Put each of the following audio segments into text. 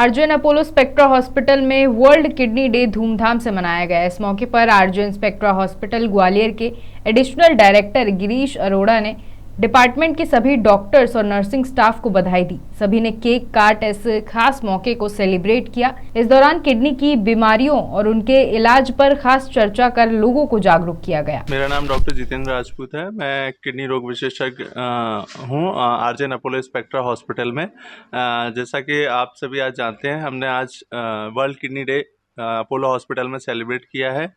RJN Apollo spectra hospital में world kidney day धूमधाम से मनाया गया। इस मौके पर आरजेएन स्पेक्ट्रा हॉस्पिटल ग्वालियर के एडिशनल डायरेक्टर गिरीश अरोड़ा ने डिपार्टमेंट के सभी डॉक्टर्स और नर्सिंग स्टाफ को बधाई दी। सभी ने केक काट इस खास मौके को सेलिब्रेट किया। इस दौरान किडनी की बीमारियों और उनके इलाज पर खास चर्चा कर लोगों को जागरूक किया गया। मेरा नाम डॉक्टर जितेंद्र राजपूत है। मैं किडनी रोग विशेषज्ञ हूँ आरजेएन अपोलो स्पेक्ट्रा हॉस्पिटल में। जैसा कि आप सभी आज जानते हैं, हमने आज world kidney day Apollo hospital में सेलिब्रेट किया है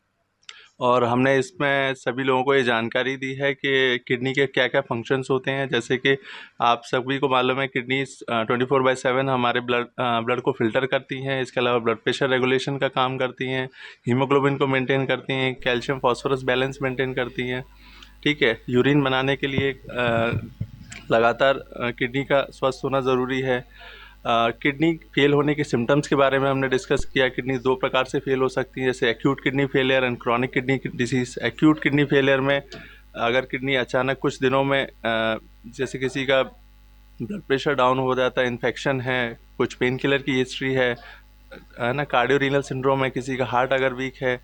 और हमने इसमें सभी लोगों को ये जानकारी दी है कि किडनी के क्या क्या फंक्शंस होते हैं। जैसे कि आप सभी को मालूम है, किडनी 24/7 हमारे ब्लड को फिल्टर करती हैं। इसके अलावा ब्लड प्रेशर रेगुलेशन का काम करती हैं, हीमोग्लोबिन को मेंटेन करती हैं, कैल्शियम फॉस्फोरस बैलेंस मेंटेन करती हैं। ठीक है, यूरिन बनाने के लिए लगातार किडनी का स्वस्थ होना ज़रूरी है। किडनी फेल होने के सिम्टम्स के बारे में हमने डिस्कस किया। किडनी दो प्रकार से फेल हो सकती है, जैसे acute kidney failure and chronic kidney disease. Acute kidney failure में अगर किडनी अचानक कुछ दिनों में जैसे किसी का ब्लड प्रेशर डाउन हो जाता है, इन्फेक्शन है, कुछ पेन किलर की हिस्ट्री है ना, कार्डियोरीनल सिंड्रोम है, किसी का हार्ट अगर वीक है,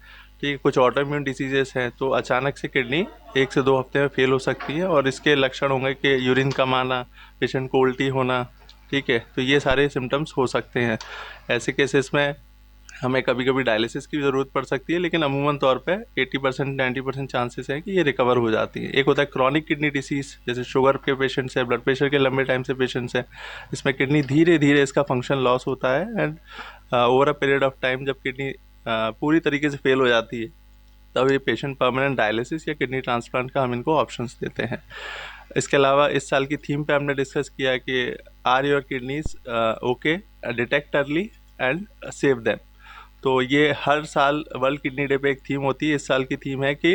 ठीक, कुछ ऑटोइम्यून डिसीजेस हैं, तो अचानक से किडनी 1 से 2 हफ्ते में फेल हो सकती है। और इसके लक्षण होंगे कि यूरिन कम आना, पेशेंट को उल्टी होना। ठीक है, तो ये सारे सिम्टम्स हो सकते हैं। ऐसे केसेस में हमें कभी कभी डायलिसिस की ज़रूरत पड़ सकती है, लेकिन अमूमन तौर पे 80% 90% चांसेस हैं कि ये रिकवर हो जाती है। एक होता है क्रॉनिक किडनी डिसीज़, जैसे शुगर के पेशेंट्स हैं, ब्लड प्रेशर के लंबे टाइम से पेशेंट्स हैं। इसमें किडनी धीरे धीरे इसका फंक्शन लॉस होता है and over a period of time जब किडनी पूरी तरीके से फेल हो जाती है, तब ये पेशेंट परमानेंट डायलिसिस या किडनी ट्रांसप्लांट का हम इनको ऑप्शंस देते हैं। इसके अलावा इस साल की थीम पे हमने डिस्कस किया कि are your kidneys okay, detect early and save them. तो ये हर साल वर्ल्ड किडनी डे पे एक थीम होती है। इस साल की थीम है कि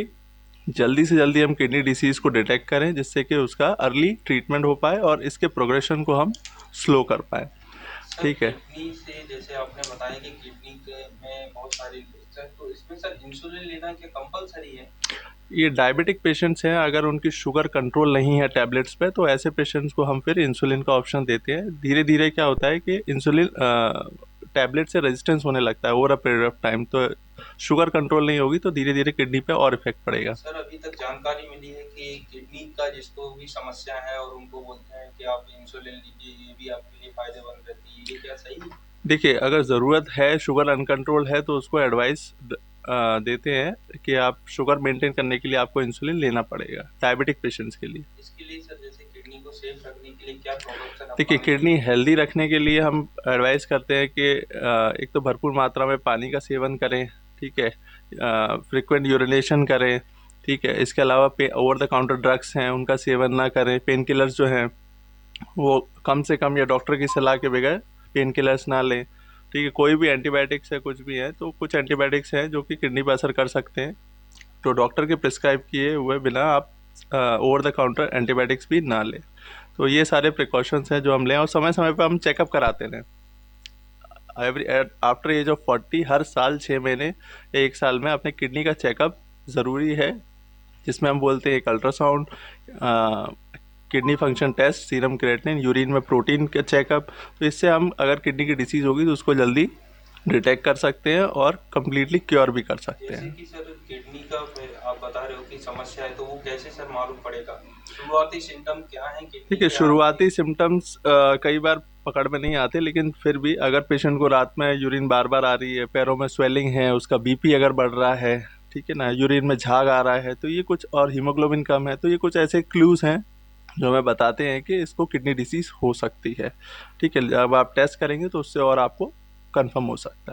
जल्दी से जल्दी हम किडनी डिसीज़ को डिटेक्ट करें, जिससे कि उसका अर्ली ट्रीटमेंट हो पाए और इसके प्रोग्रेशन को हम स्लो कर पाएँ। ठीक है, किडनी से जैसे आपने बताया कि किडनी में बहुत सारे इन्फेक्शन हैं, तो इसमें सर इंसुलिन लेना क्या कंपलसरी है? ये डायबिटिक पेशेंट्स हैं, अगर उनकी शुगर कंट्रोल नहीं है टैबलेट्स पे, तो ऐसे पेशेंट्स को हम फिर इंसुलिन का ऑप्शन देते हैं। धीरे धीरे क्या होता है कि इंसुलिन टैबलेट से रेजिस्टेंस होने लगता है over a period of time, तो शुगर कंट्रोल नहीं होगी तो धीरे धीरे किडनी पे और इफेक्ट पड़ेगा। सर अभी तक जानकारी मिली है कि किडनी का जिसको भी समस्या है और उनको बोलते हैं कि आप इंसुलिन लीजिए, ये भी आपके लिए फायदेमंद रहती है, ये क्या सही है? देखिए, अगर ज़रूरत है, शुगर अनकंट्रोल है, तो उसको एडवाइस देते हैं कि आप शुगर मेंटेन करने के लिए आपको इंसुलिन लेना पड़ेगा, डायबिटिक पेशेंट्स के लिए। इसके लिए सर जैसे किडनी को सेफ रखने के लिए क्या प्रोडक्शन देखिए, किडनी हेल्दी रखने के लिए हम एडवाइस करते हैं कि एक तो भरपूर मात्रा में पानी का सेवन करें, ठीक है, फ्रिक्वेंट यूरिनेशन करें, ठीक है। इसके अलावा ओवर द काउंटर ड्रग्स हैं, उनका सेवन ना करें। पेन किलर्स जो हैं वो कम से कम या डॉक्टर की सलाह के बगैर पेन किलर्स ना लें, ठीक है। कोई भी एंटीबायोटिक्स है, कुछ भी है, तो कुछ एंटीबायोटिक्स हैं जो कि किडनी पर असर कर सकते हैं, तो डॉक्टर के प्रिस्क्राइब किए हुए बिना आप ओवर द काउंटर एंटीबायोटिक्स भी ना लें। तो ये सारे प्रिकॉशंस हैं जो हम लें, और समय समय पर हम चेकअप कराते रहें। आफ्टर एज ऑफ 40 हर साल 6 महीने या 1 साल में अपने किडनी का चेकअप ज़रूरी है, जिसमें हम बोलते हैं एक ultrasound, kidney function test, serum creatinine, urine में प्रोटीन का चेकअप। तो इससे हम अगर किडनी की डिसीज़ होगी तो उसको जल्दी डिटेक्ट कर सकते हैं और कम्प्लीटली क्योर भी कर सकते हैं। जैसे कि सर किडनी का आप बता रहे हो कि समस्या है, तो वो कैसे सर मालूम पड़ेगा? शुरुआती सिम्टम क्या है? ठीक है, शुरुआती सिम्टम्स कई बार पकड़ में नहीं आते, लेकिन फिर भी अगर पेशेंट को रात में यूरिन बार बार आ रही है, पैरों में स्वेलिंग है, उसका बीपी अगर बढ़ रहा है, ठीक है ना, यूरिन में झाग आ रहा है, तो ये कुछ, और हीमोग्लोबिन कम है, तो ये कुछ ऐसे क्लूज़ हैं जो हमें बताते हैं कि इसको किडनी डिसीज़ हो सकती है। ठीक है, जब आप टेस्ट करेंगे तो उससे और आपको कंफर्म हो सकता है।